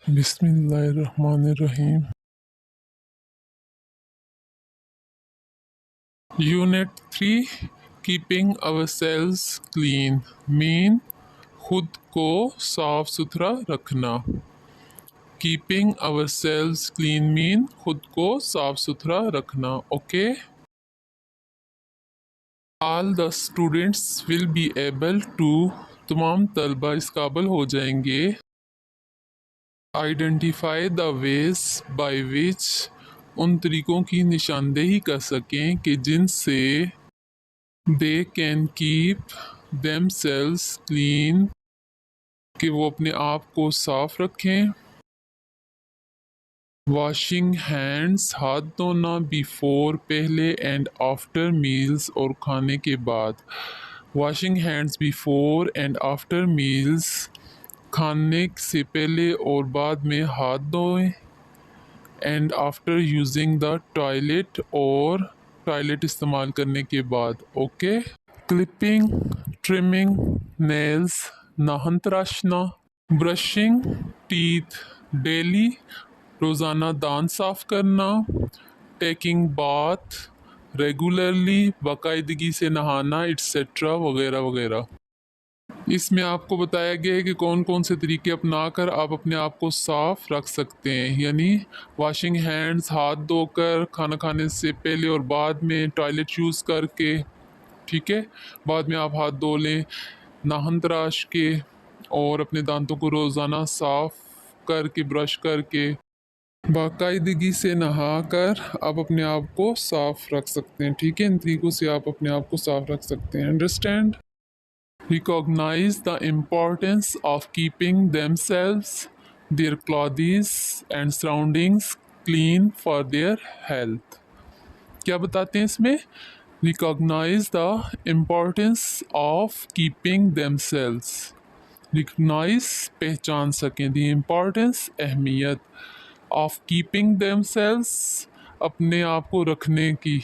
बिस्मिल्लाहिर्रहमानिर्रहीम। Unit 3 keeping ourselves clean mean खुद को साफ सुथरा रखना। कीपिंग अवरसेल्व्स क्लीन मीन खुद को साफ सुथरा रखना। Okay, all the students will be able to, तमाम तलबा इस काबिल हो जाएंगे, identify the ways by which, उन तरीक़ों की निशानदेही कर सकें कि जिनसे they can keep themselves clean, कि वो अपने आप को साफ रखें। वॉशिंग हैंड्स, हाथ धोना, बिफोर पहले, एंड आफ्टर मील्स और खाने के बाद। Washing hands before and after meals, खाने से पहले और बाद में हाथ धोएं। And after using the toilet, और टॉयलेट इस्तेमाल करने के बाद। ओके, क्लिपिंग, ट्रिमिंग नेल्स, नाखून तराशना। ब्रशिंग टीथ डेली, रोज़ाना दांत साफ करना। टेकिंग बाथ रेगुलरली, बाकायदगी से नहाना, एट्सेट्रा वगैरह वगैरह। इसमें आपको बताया गया है कि कौन कौन से तरीके अपनाकर आप अपने आप को साफ रख सकते हैं, यानी वॉशिंग हैंड्स, हाथ धोकर, खाना खाने से पहले और बाद में, टॉयलेट यूज़ करके, ठीक है, बाद में आप हाथ धो लें, नाखून तराश के, और अपने दांतों को रोज़ाना साफ करके, ब्रश करके, बाकायदगी से नहा कर आप अपने आप को साफ रख सकते हैं। ठीक है, इन तरीक़ों से आप अपने आप को साफ रख सकते हैं। Understand? Recognize the importance of keeping themselves, their clothes and surroundings clean for their health. क्या बताते हैं इसमें? Recognize the importance of keeping themselves. Recognize पहचान सकें, the importance अहमियत, of keeping themselves अपने आप को रखने की,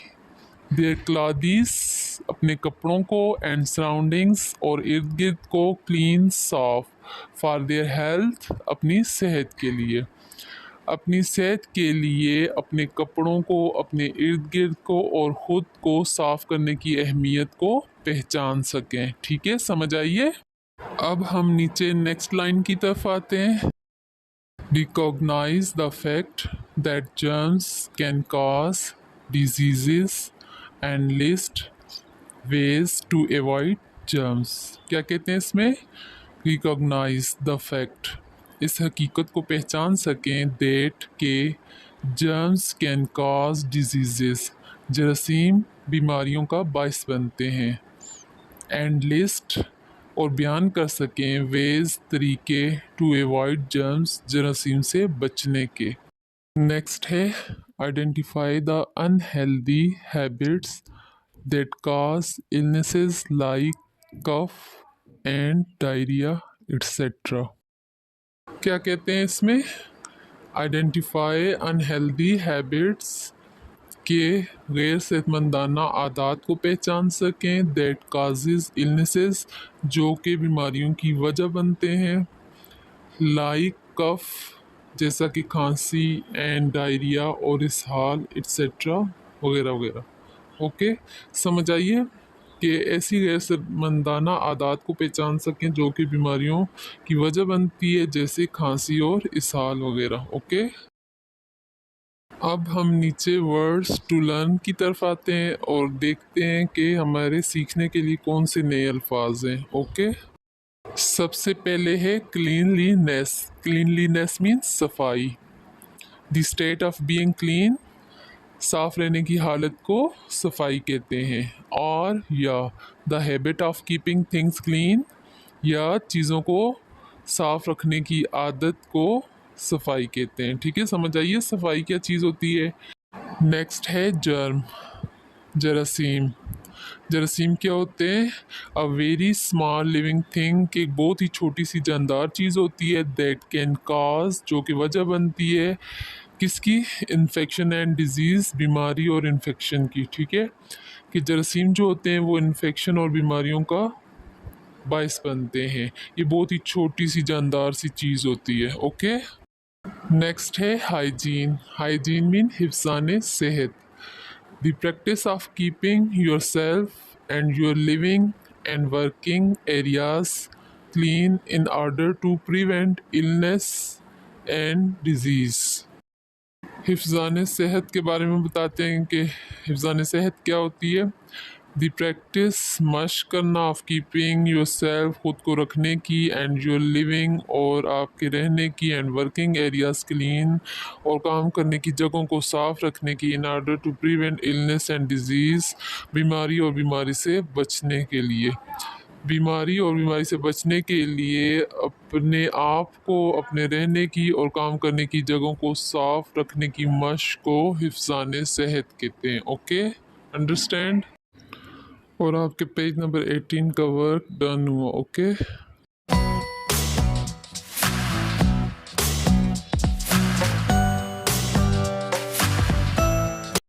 their clothes अपने कपड़ों को, and surroundings और इर्द गिर्द को, clean साफ, for their health अपनी सेहत के लिए, अपनी सेहत के लिए अपने कपड़ों को, अपने इर्द गिर्द को और ख़ुद को साफ करने की अहमियत को पहचान सकें। ठीक है, समझ आइए। अब हम नीचे नेक्स्ट लाइन की तरफ आते हैं। Recognize the fact that germs can cause diseases and list ways to avoid germs. क्या कहते हैं इसमें? Recognize the fact, इस हकीकत को पहचान सकें, that के germs can cause diseases, जरासीम बीमारियों का बायस बनते हैं, and list और बयान कर सकें, वेज तरीके, टू एवॉइड जर्म्स जरासीम से बचने के। नेक्स्ट है identify the unhealthy habits that cause illnesses like cough and diarrhoea etcetera. क्या कहते हैं इसमें? आइडेंटिफाई अनहेल्दी हैबिट्स के गैर सेहतमंदाना आदात को पहचान सकें, दैट काजेज इलनेसेस जो कि बीमारियों की वजह बनते हैं, लाइक कफ जैसा कि खांसी, एंड डायरिया और इसहाल एट्सेट्रा वगैरह वगैरह। ओके, समझ आइए कि ऐसी गैर सेहतमंदाना आदात को पहचान सकें जो कि बीमारियों की वजह बनती है, जैसे खांसी और इसहाल वगैरह। ओके, अब हम नीचे वर्ड्स टू लर्न की तरफ आते हैं और देखते हैं कि हमारे सीखने के लिए कौन से नए अल्फाज हैं। ओके, सबसे पहले है क्लीनलीनेस। क्लीनलीनेस मीन्स सफाई, the state of being clean, साफ रहने की हालत को सफाई कहते हैं। और या the habit of keeping things clean, या चीज़ों को साफ रखने की आदत को सफाई कहते हैं। ठीक है, समझ आइए सफाई क्या चीज़ होती है। नेक्स्ट है जर्म, जरासीम। जरासीम क्या होते हैं? A very small living thing, कि एक बहुत ही छोटी सी जानदार चीज़ होती है, दैट कैन कॉज जो कि वजह बनती है किसकी? इन्फेक्शन एंड डिजीज़, बीमारी और इन्फेक्शन की। ठीक है, कि जरासीम जो होते हैं वो इन्फेक्शन और बीमारियों का बायस बनते हैं। ये बहुत ही छोटी सी जानदार सी चीज़ होती है। ओके, نیکسٹ ہے ہائیجین. ہائیجین مین حفظان صحت. The practice of keeping yourself and your living and working areas clean in order to prevent illness and disease. حفظان صحت کے بارے میں بتاتے ہیں کہ حفظان صحت کیا ہوتی ہے. دی پریکٹس مشق کرنا آف کیپنگ یور سیلف خود کو رکھنے کی اینڈ یور لیونگ اور آپ کے رہنے کی اینڈ ورکنگ ایریاز کلین اور کام کرنے کی جگہوں کو صاف رکھنے کی in order to prevent illness and disease بیماری اور بیماری سے بچنے کے لیے. بیماری اور بیماری سے بچنے کے لیے اپنے آپ کو اپنے رہنے کی اور کام کرنے کی جگہوں کو صاف رکھنے کی مشق کو حفظان صحت کہتے ہیں. Okay, understand. اور آپ کے پیج نمبر 18 کا ورک ڈن ہوا. اوکے.